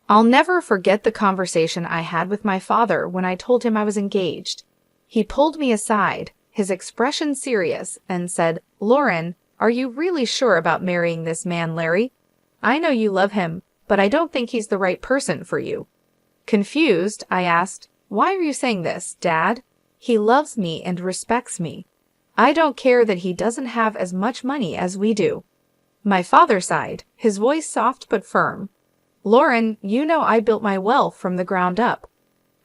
I'll never forget the conversation I had with my father when I told him I was engaged. He pulled me aside, his expression serious, and said, "Lauren, are you really sure about marrying this man, Larry? I know you love him, but I don't think he's the right person for you." Confused, I asked, "Why are you saying this, Dad? He loves me and respects me. I don't care that he doesn't have as much money as we do." My father sighed, his voice soft but firm. "Lauren, you know I built my wealth from the ground up.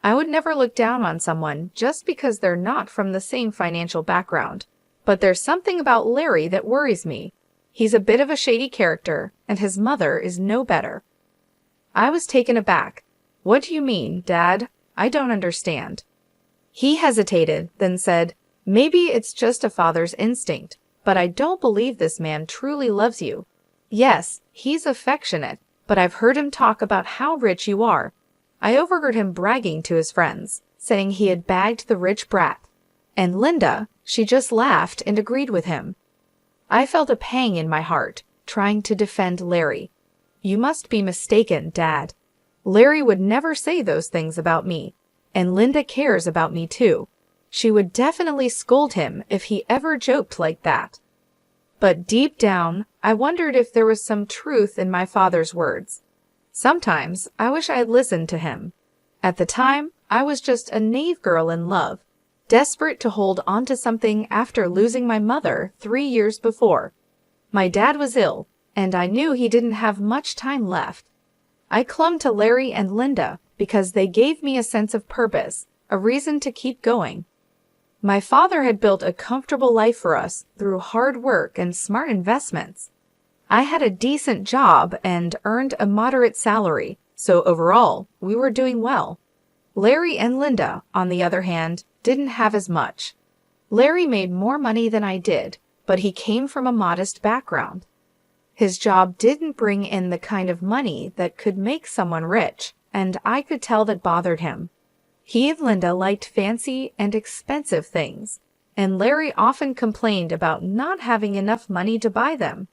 I would never look down on someone just because they're not from the same financial background. But there's something about Larry that worries me. He's a bit of a shady character, and his mother is no better." I was taken aback. "What do you mean, Dad? I don't understand." He hesitated, then said, "Maybe it's just a father's instinct, but I don't believe this man truly loves you. Yes, he's affectionate, but I've heard him talk about how rich you are. I overheard him bragging to his friends, saying he had bagged the rich brat. And Linda, she just laughed and agreed with him." I felt a pang in my heart, trying to defend Larry. "You must be mistaken, Dad. Larry would never say those things about me, and Linda cares about me too. She would definitely scold him if he ever joked like that." But deep down, I wondered if there was some truth in my father's words. Sometimes I wish I had listened to him. At the time, I was just a naive girl in love, desperate to hold on to something after losing my mother 3 years before. My dad was ill, and I knew he didn't have much time left. I clung to Larry and Linda because they gave me a sense of purpose, a reason to keep going. My father had built a comfortable life for us through hard work and smart investments. I had a decent job and earned a moderate salary, so overall, we were doing well. Larry and Linda, on the other hand, didn't have as much. Larry made more money than I did, but he came from a modest background. His job didn't bring in the kind of money that could make someone rich, and I could tell that bothered him. He and Linda liked fancy and expensive things, and Larry often complained about not having enough money to buy them.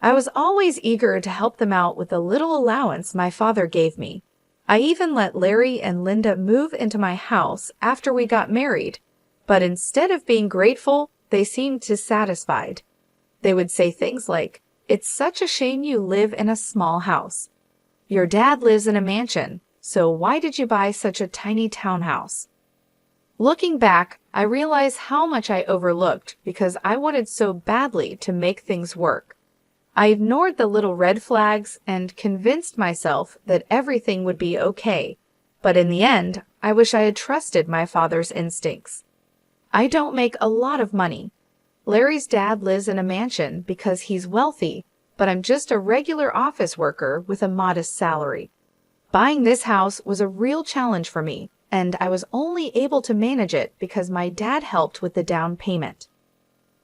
I was always eager to help them out with the little allowance my father gave me. I even let Larry and Linda move into my house after we got married, but instead of being grateful, they seemed dissatisfied. They would say things like, "It's such a shame you live in a small house. Your dad lives in a mansion, so why did you buy such a tiny townhouse?" Looking back, I realize how much I overlooked because I wanted so badly to make things work. I ignored the little red flags and convinced myself that everything would be okay, but in the end, I wish I had trusted my father's instincts. I don't make a lot of money. Larry's dad lives in a mansion because he's wealthy, but I'm just a regular office worker with a modest salary. Buying this house was a real challenge for me, and I was only able to manage it because my dad helped with the down payment.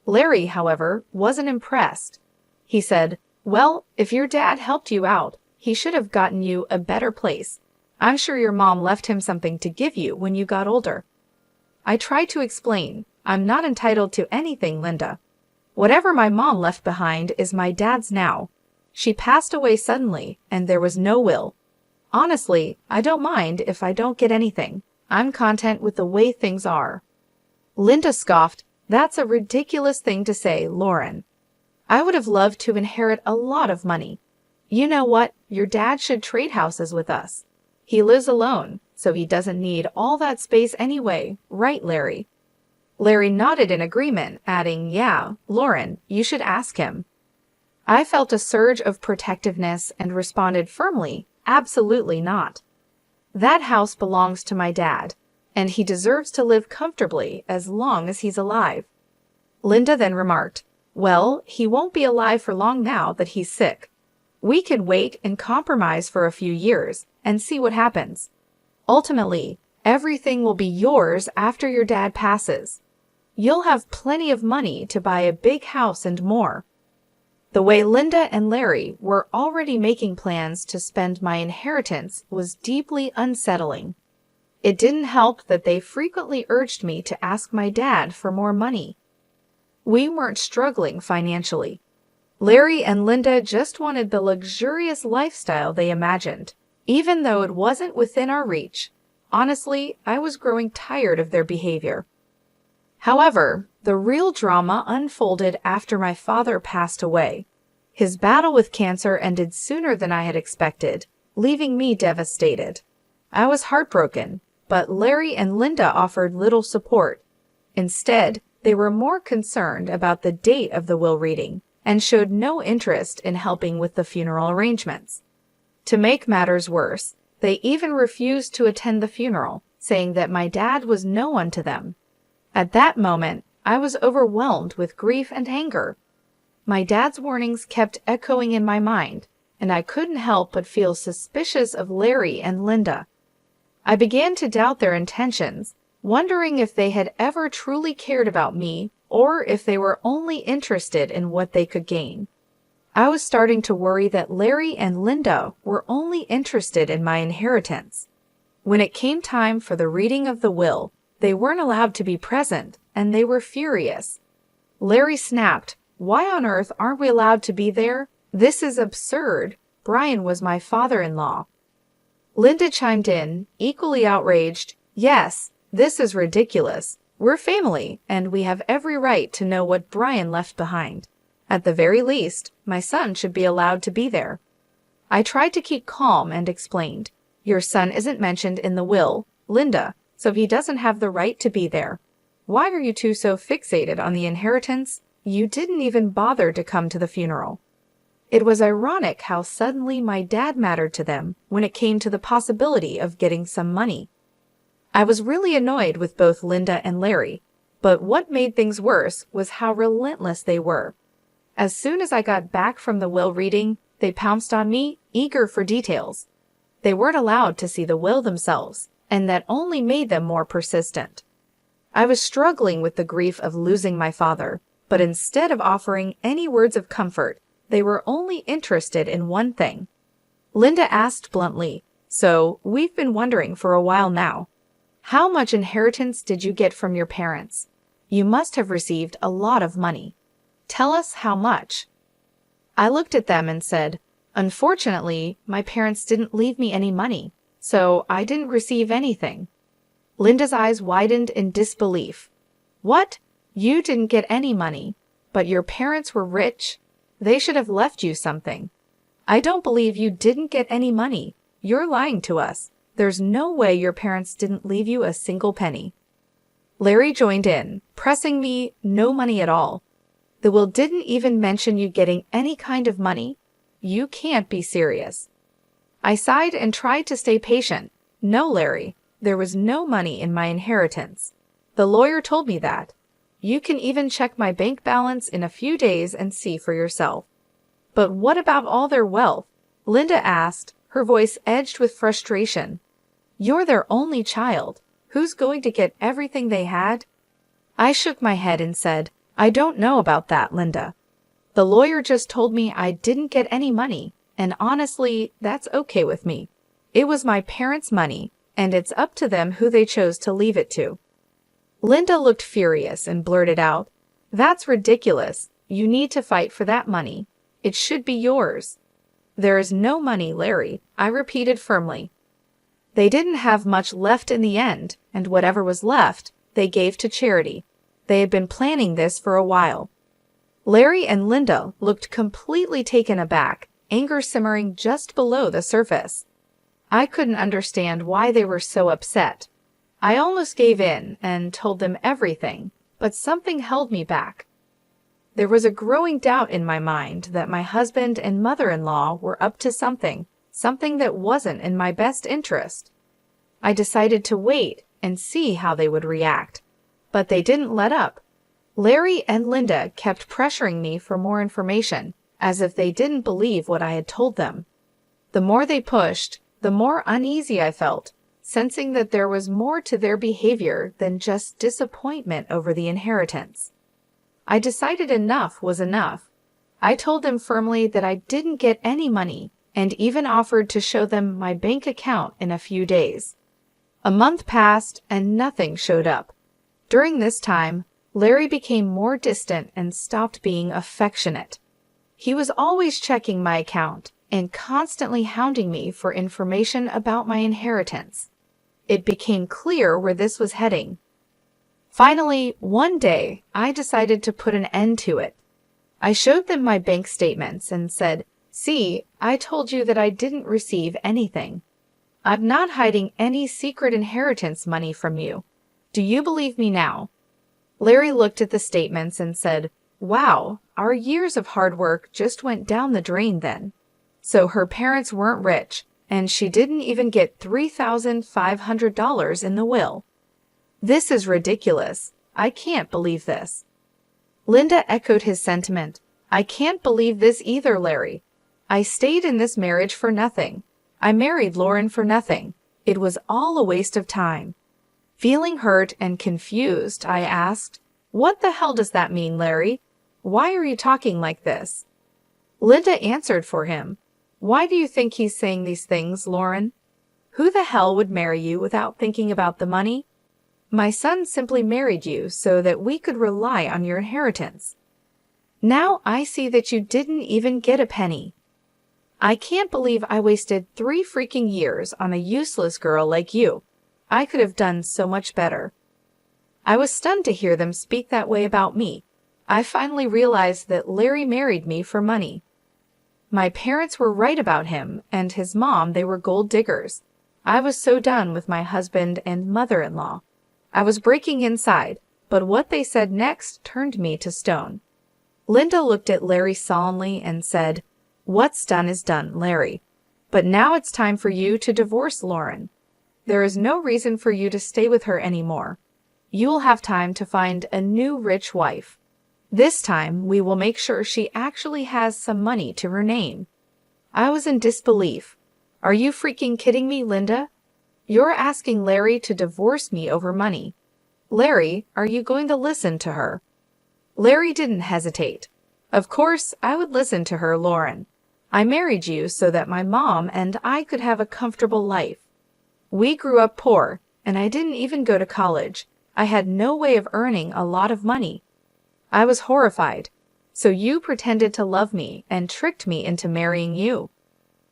Larry, however, wasn't impressed. He said, "Well, if your dad helped you out, he should have gotten you a better place. I'm sure your mom left him something to give you when you got older." I tried to explain, "I'm not entitled to anything, Linda. Whatever my mom left behind is my dad's now. She passed away suddenly, and there was no will. Honestly, I don't mind if I don't get anything. I'm content with the way things are." Linda scoffed, "That's a ridiculous thing to say, Lauren. I would have loved to inherit a lot of money. You know what? Your dad should trade houses with us. He lives alone, so he doesn't need all that space anyway, right, Larry?" Larry nodded in agreement, adding, "Yeah, Lauren, you should ask him." I felt a surge of protectiveness and responded firmly, "Absolutely not. That house belongs to my dad, and he deserves to live comfortably as long as he's alive." Linda then remarked, "Well, he won't be alive for long now that he's sick. We could wait and compromise for a few years and see what happens. Ultimately, everything will be yours after your dad passes. You'll have plenty of money to buy a big house and more." The way Linda and Larry were already making plans to spend my inheritance was deeply unsettling. It didn't help that they frequently urged me to ask my dad for more money. We weren't struggling financially. Larry and Linda just wanted the luxurious lifestyle they imagined. even though it wasn't within our reach. Honestly, I was growing tired of their behavior. However, the real drama unfolded after my father passed away. His battle with cancer ended sooner than I had expected, leaving me devastated. I was heartbroken, but Larry and Linda offered little support. Instead, they were more concerned about the date of the will reading and showed no interest in helping with the funeral arrangements. To make matters worse, they even refused to attend the funeral, saying that my dad was no one to them. At that moment, I was overwhelmed with grief and anger. My dad's warnings kept echoing in my mind, and I couldn't help but feel suspicious of Larry and Linda. I began to doubt their intentions, wondering if they had ever truly cared about me or if they were only interested in what they could gain. I was starting to worry that Larry and Linda were only interested in my inheritance. When it came time for the reading of the will, they weren't allowed to be present, and they were furious. Larry snapped, "Why on earth aren't we allowed to be there? This is absurd. Brian was my father-in-law." Linda chimed in, equally outraged, "Yes, this is ridiculous. We're family, and we have every right to know what Brian left behind. At the very least, my son should be allowed to be there." I tried to keep calm and explained, "Your son isn't mentioned in the will, Linda, so he doesn't have the right to be there. Why are you two so fixated on the inheritance? You didn't even bother to come to the funeral." It was ironic how suddenly my dad mattered to them when it came to the possibility of getting some money. I was really annoyed with both Linda and Larry, but what made things worse was how relentless they were. As soon as I got back from the will reading, they pounced on me, eager for details. They weren't allowed to see the will themselves, and that only made them more persistent. I was struggling with the grief of losing my father, but instead of offering any words of comfort, they were only interested in one thing. Linda asked bluntly, "So, we've been wondering for a while now. How much inheritance did you get from your parents? You must have received a lot of money. Tell us how much." I looked at them and said, "Unfortunately, my parents didn't leave me any money, so I didn't receive anything." Linda's eyes widened in disbelief. "What? You didn't get any money, but your parents were rich? They should have left you something. I don't believe you didn't get any money. You're lying to us. There's no way your parents didn't leave you a single penny." Larry joined in, pressing me, "No money at all. The will didn't even mention you getting any kind of money. You can't be serious." I sighed and tried to stay patient. "No, Larry, there was no money in my inheritance. The lawyer told me that. You can even check my bank balance in a few days and see for yourself." "But what about all their wealth?" Linda asked, her voice edged with frustration. "You're their only child. Who's going to get everything they had?" I shook my head and said, "I don't know about that, Linda. The lawyer just told me I didn't get any money, and honestly, that's okay with me. It was my parents' money, and it's up to them who they chose to leave it to." Linda looked furious and blurted out, "That's ridiculous. You need to fight for that money. It should be yours." "There is no money, Larry," I repeated firmly. They didn't have much left in the end, and whatever was left, they gave to charity. They had been planning this for a while. Larry and Linda looked completely taken aback, anger simmering just below the surface. I couldn't understand why they were so upset. I almost gave in and told them everything, but something held me back. There was a growing doubt in my mind that my husband and mother-in-law were up to something that wasn't in my best interest. I decided to wait and see how they would react, but they didn't let up. Larry and Linda kept pressuring me for more information, as if they didn't believe what I had told them. The more they pushed, the more uneasy I felt, sensing that there was more to their behavior than just disappointment over the inheritance. I decided enough was enough. I told them firmly that I didn't get any money and even offered to show them my bank account in a few days. A month passed and nothing showed up. During this time, Larry became more distant and stopped being affectionate. He was always checking my account, and constantly hounding me for information about my inheritance. It became clear where this was heading. Finally, one day, I decided to put an end to it. I showed them my bank statements and said, "See, I told you that I didn't receive anything. I'm not hiding any secret inheritance money from you. Do you believe me now?" Larry looked at the statements and said, "Wow, our years of hard work just went down the drain then. So her parents weren't rich, and she didn't even get $3,500 in the will. This is ridiculous. I can't believe this." Linda echoed his sentiment. "I can't believe this either, Larry. I stayed in this marriage for nothing. I married Lauren for nothing. It was all a waste of time." Feeling hurt and confused, I asked, "What the hell does that mean, Larry? Why are you talking like this?" Linda answered for him. "Why do you think he's saying these things, Lauren? Who the hell would marry you without thinking about the money? My son simply married you so that we could rely on your inheritance. Now I see that you didn't even get a penny. I can't believe I wasted 3 freaking years on a useless girl like you. I could have done so much better." I was stunned to hear them speak that way about me. I finally realized that Larry married me for money. My parents were right about him, and his mom, they were gold diggers. I was so done with my husband and mother-in-law. I was breaking inside, but what they said next turned me to stone. Linda looked at Larry solemnly and said, "What's done is done, Larry. But now it's time for you to divorce Lauren. There is no reason for you to stay with her anymore. You will have time to find a new rich wife. This time, we will make sure she actually has some money to her name." I was in disbelief. "Are you freaking kidding me, Linda? You're asking Larry to divorce me over money. Larry, are you going to listen to her?" Larry didn't hesitate. "Of course, I would listen to her, Lauren. I married you so that my mom and I could have a comfortable life. We grew up poor, and I didn't even go to college. I had no way of earning a lot of money." I was horrified. "So you pretended to love me and tricked me into marrying you.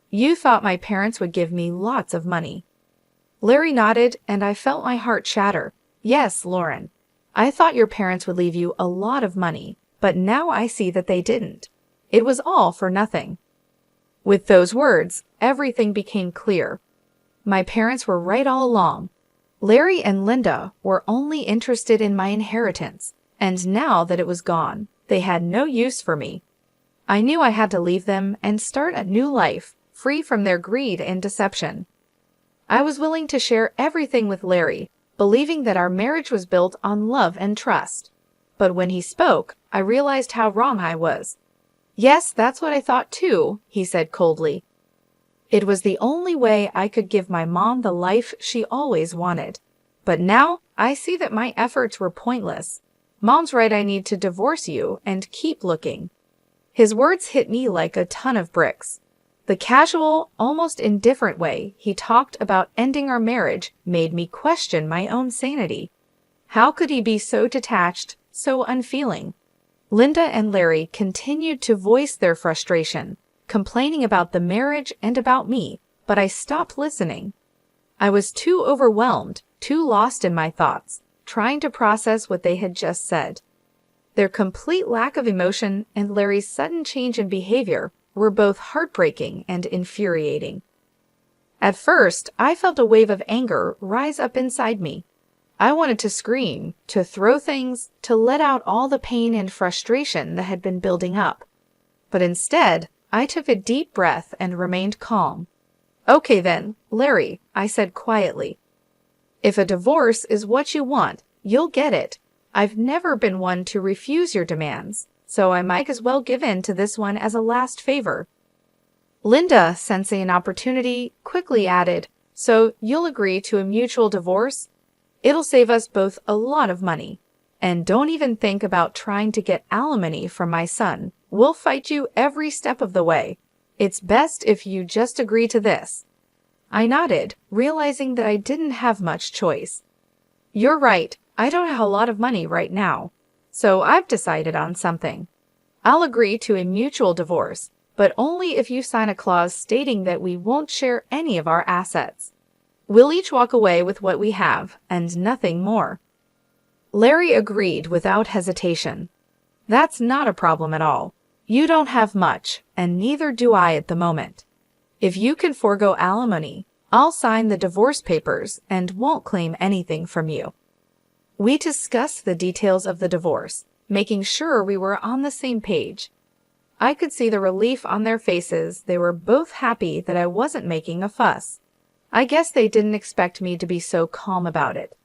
You thought my parents would give me lots of money." Larry nodded, and I felt my heart shatter. "Yes, Lauren. I thought your parents would leave you a lot of money, but now I see that they didn't. It was all for nothing." With those words, everything became clear. My parents were right all along. Larry and Linda were only interested in my inheritance, and now that it was gone, they had no use for me. I knew I had to leave them and start a new life, free from their greed and deception. I was willing to share everything with Larry, believing that our marriage was built on love and trust. But when he spoke, I realized how wrong I was. "Yes, that's what I thought too," he said coldly. "It was the only way I could give my mom the life she always wanted. But now I see that my efforts were pointless. Mom's right, I need to divorce you and keep looking." His words hit me like a ton of bricks. The casual, almost indifferent way he talked about ending our marriage made me question my own sanity. How could he be so detached, so unfeeling? Linda and Larry continued to voice their frustration, complaining about the marriage and about me, but I stopped listening. I was too overwhelmed, too lost in my thoughts, trying to process what they had just said. Their complete lack of emotion and Larry's sudden change in behavior were both heartbreaking and infuriating. At first, I felt a wave of anger rise up inside me. I wanted to scream, to throw things, to let out all the pain and frustration that had been building up. But instead, I took a deep breath and remained calm. "Okay then, Larry," I said quietly. "If a divorce is what you want, you'll get it. I've never been one to refuse your demands, so I might as well give in to this one as a last favor." Linda, sensing an opportunity, quickly added, "So you'll agree to a mutual divorce? It'll save us both a lot of money. And don't even think about trying to get alimony from my son. We'll fight you every step of the way. It's best if you just agree to this." I nodded, realizing that I didn't have much choice. "You're right. I don't have a lot of money right now. So I've decided on something. I'll agree to a mutual divorce, but only if you sign a clause stating that we won't share any of our assets. We'll each walk away with what we have, and nothing more." Larry agreed without hesitation. "That's not a problem at all. You don't have much, and neither do I at the moment. If you can forego alimony, I'll sign the divorce papers and won't claim anything from you." We discussed the details of the divorce, making sure we were on the same page. I could see the relief on their faces. They were both happy that I wasn't making a fuss. I guess they didn't expect me to be so calm about it.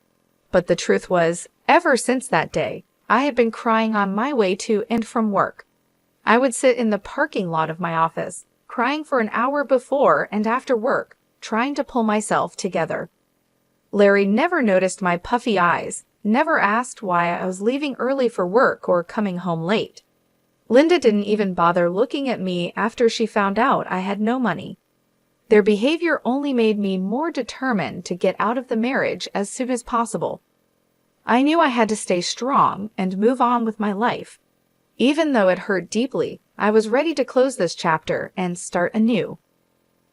But the truth was, ever since that day, I had been crying on my way to and from work. I would sit in the parking lot of my office, crying for an hour before and after work, trying to pull myself together. Larry never noticed my puffy eyes, never asked why I was leaving early for work or coming home late. Linda didn't even bother looking at me after she found out I had no money. Their behavior only made me more determined to get out of the marriage as soon as possible. I knew I had to stay strong and move on with my life. Even though it hurt deeply, I was ready to close this chapter and start anew.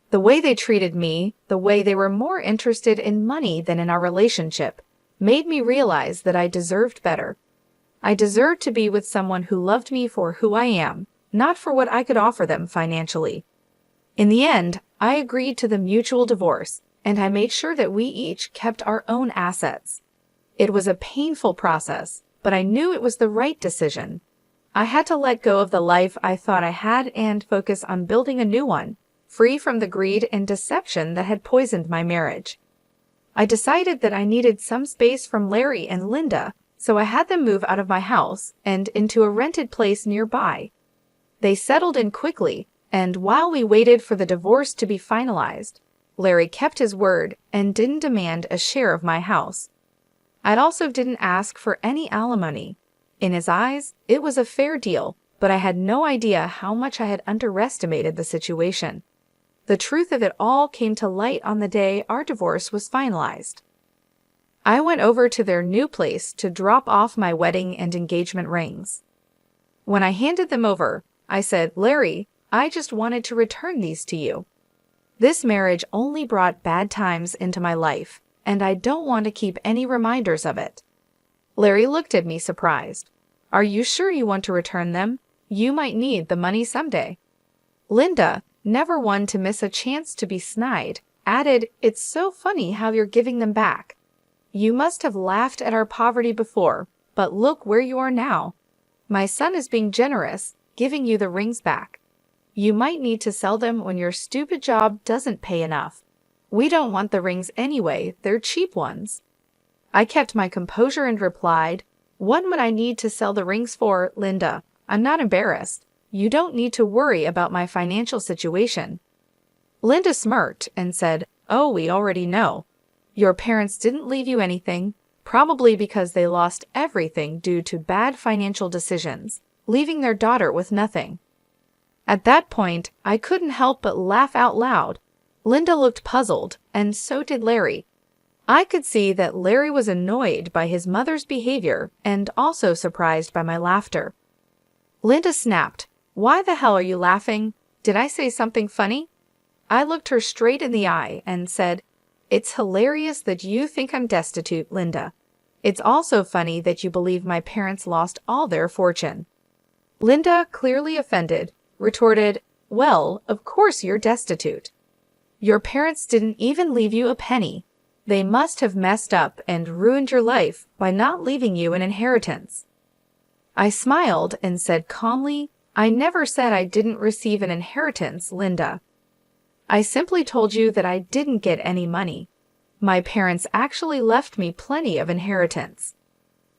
The way they treated me, the way they were more interested in money than in our relationship, made me realize that I deserved better. I deserved to be with someone who loved me for who I am, not for what I could offer them financially. In the end, I agreed to the mutual divorce, and I made sure that we each kept our own assets. It was a painful process, but I knew it was the right decision. I had to let go of the life I thought I had and focus on building a new one, free from the greed and deception that had poisoned my marriage. I decided that I needed some space from Larry and Linda, so I had them move out of my house and into a rented place nearby. They settled in quickly, and while we waited for the divorce to be finalized, Larry kept his word and didn't demand a share of my house. I also didn't ask for any alimony. In his eyes, it was a fair deal, but I had no idea how much I had underestimated the situation. The truth of it all came to light on the day our divorce was finalized. I went over to their new place to drop off my wedding and engagement rings. When I handed them over, I said, "Larry, I just wanted to return these to you. This marriage only brought bad times into my life, and I don't want to keep any reminders of it." Larry looked at me surprised. "Are you sure you want to return them? You might need the money someday." Linda, never one to miss a chance to be snide, added, "It's so funny how you're giving them back. You must have laughed at our poverty before, but look where you are now. My son is being generous, giving you the rings back. You might need to sell them when your stupid job doesn't pay enough. We don't want the rings anyway, they're cheap ones." I kept my composure and replied, "What would I need to sell the rings for, Linda? I'm not embarrassed. You don't need to worry about my financial situation." Linda smirked and said, "Oh, we already know. Your parents didn't leave you anything, probably because they lost everything due to bad financial decisions, leaving their daughter with nothing." At that point, I couldn't help but laugh out loud. Linda looked puzzled, and so did Larry. I could see that Larry was annoyed by his mother's behavior and also surprised by my laughter. Linda snapped, "Why the hell are you laughing? Did I say something funny?" I looked her straight in the eye and said, "It's hilarious that you think I'm destitute, Linda. It's also funny that you believe my parents lost all their fortune." Linda, clearly offended, retorted, "Well, of course you're destitute. Your parents didn't even leave you a penny. They must have messed up and ruined your life by not leaving you an inheritance." I smiled and said calmly, "I never said I didn't receive an inheritance, Linda. I simply told you that I didn't get any money. My parents actually left me plenty of inheritance."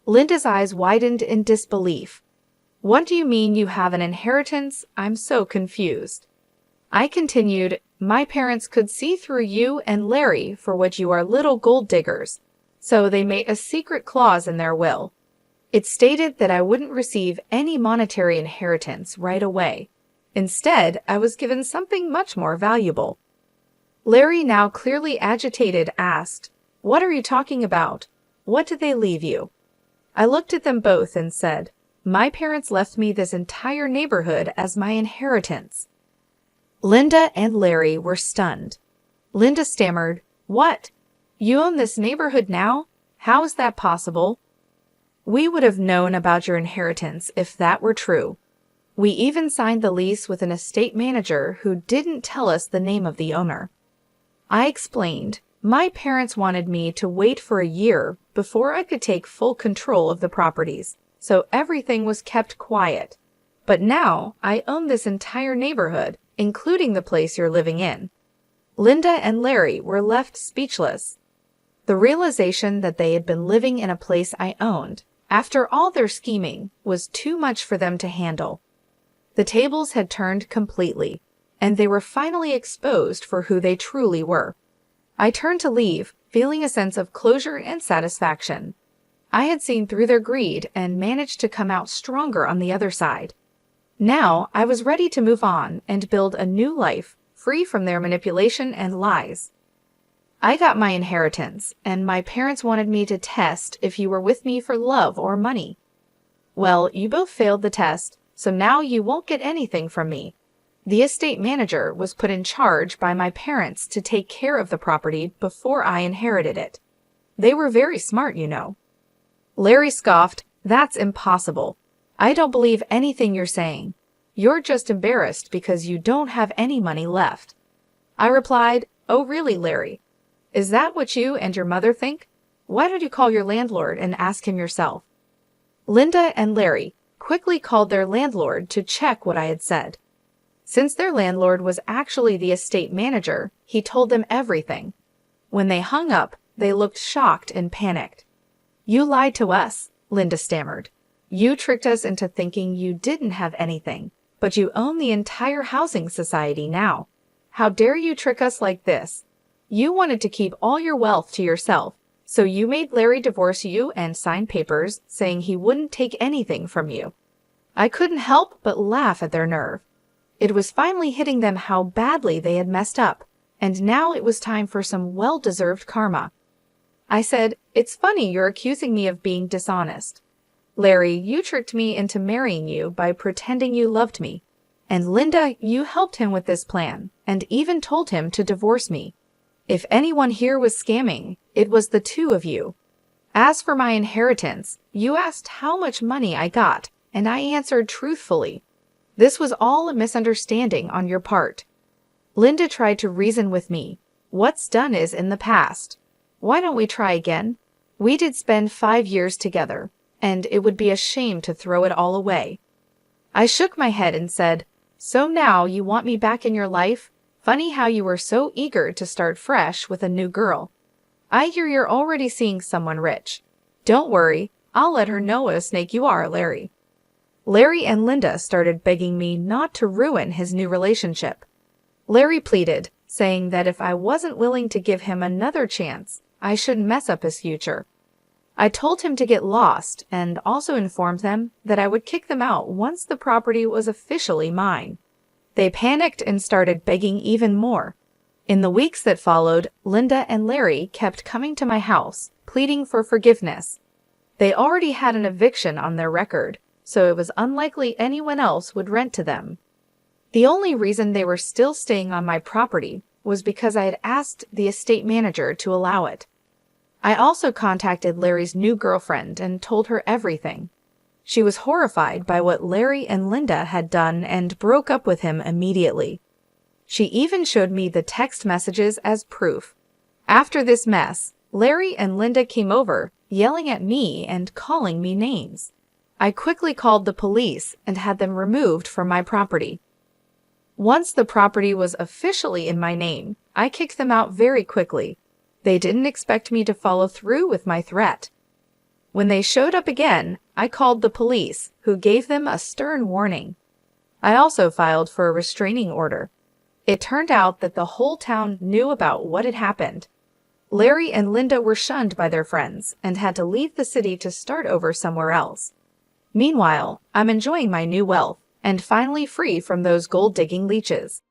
Linda's eyes widened in disbelief. "What do you mean you have an inheritance? I'm so confused." I continued, "My parents could see through you and Larry for what you are, little gold diggers, so they made a secret clause in their will. It stated that I wouldn't receive any monetary inheritance right away. Instead, I was given something much more valuable." Larry, now clearly agitated, asked, "What are you talking about? What did they leave you?" I looked at them both and said, "My parents left me this entire neighborhood as my inheritance. Linda and Larry were stunned. Linda stammered, "What? You own this neighborhood now? How is that possible?" "We would have known about your inheritance if that were true. We even signed the lease with an estate manager who didn't tell us the name of the owner." I explained, "My parents wanted me to wait for a year before I could take full control of the properties, so everything was kept quiet. But now I own this entire neighborhood, including the place you're living in." Linda and Larry were left speechless. The realization that they had been living in a place I owned, after all their scheming, was too much for them to handle. The tables had turned completely, and they were finally exposed for who they truly were. I turned to leave, feeling a sense of closure and satisfaction. I had seen through their greed and managed to come out stronger on the other side. Now I was ready to move on and build a new life, free from their manipulation and lies. I got my inheritance, and my parents wanted me to test if you were with me for love or money. Well, you both failed the test, so now you won't get anything from me. The estate manager was put in charge by my parents to take care of the property before I inherited it. They were very smart, you know." Larry scoffed, "That's impossible. I don't believe anything you're saying. You're just embarrassed because you don't have any money left." I replied, "Oh really, Larry? Is that what you and your mother think? Why don't you call your landlord and ask him yourself?" Linda and Larry quickly called their landlord to check what I had said. Since their landlord was actually the estate manager, he told them everything. When they hung up, they looked shocked and panicked. "You lied to us," Linda stammered. "You tricked us into thinking you didn't have anything, but you own the entire housing society now. How dare you trick us like this? You wanted to keep all your wealth to yourself, so you made Larry divorce you and sign papers saying he wouldn't take anything from you." I couldn't help but laugh at their nerve. It was finally hitting them how badly they had messed up, and now it was time for some well-deserved karma. I said, "It's funny you're accusing me of being dishonest. Larry, you tricked me into marrying you by pretending you loved me. And Linda, you helped him with this plan, and even told him to divorce me. If anyone here was scamming, it was the two of you. As for my inheritance, you asked how much money I got, and I answered truthfully. This was all a misunderstanding on your part." Linda tried to reason with me. "What's done is in the past. Why don't we try again? We did spend 5 years together, and it would be a shame to throw it all away." I shook my head and said, "So now you want me back in your life? Funny how you were so eager to start fresh with a new girl. I hear you're already seeing someone rich. Don't worry, I'll let her know what a snake you are, Larry." Larry and Linda started begging me not to ruin his new relationship. Larry pleaded, saying that if I wasn't willing to give him another chance, I shouldn't mess up his future. I told him to get lost and also informed them that I would kick them out once the property was officially mine. They panicked and started begging even more. In the weeks that followed, Linda and Larry kept coming to my house, pleading for forgiveness. They already had an eviction on their record, so it was unlikely anyone else would rent to them. The only reason they were still staying on my property was because I had asked the estate manager to allow it. I also contacted Larry's new girlfriend and told her everything. She was horrified by what Larry and Linda had done and broke up with him immediately. She even showed me the text messages as proof. After this mess, Larry and Linda came over, yelling at me and calling me names. I quickly called the police and had them removed from my property. Once the property was officially in my name, I kicked them out very quickly. They didn't expect me to follow through with my threat. When they showed up again, I called the police, who gave them a stern warning. I also filed for a restraining order. It turned out that the whole town knew about what had happened. Larry and Linda were shunned by their friends and had to leave the city to start over somewhere else. Meanwhile, I'm enjoying my new wealth and finally free from those gold-digging leeches.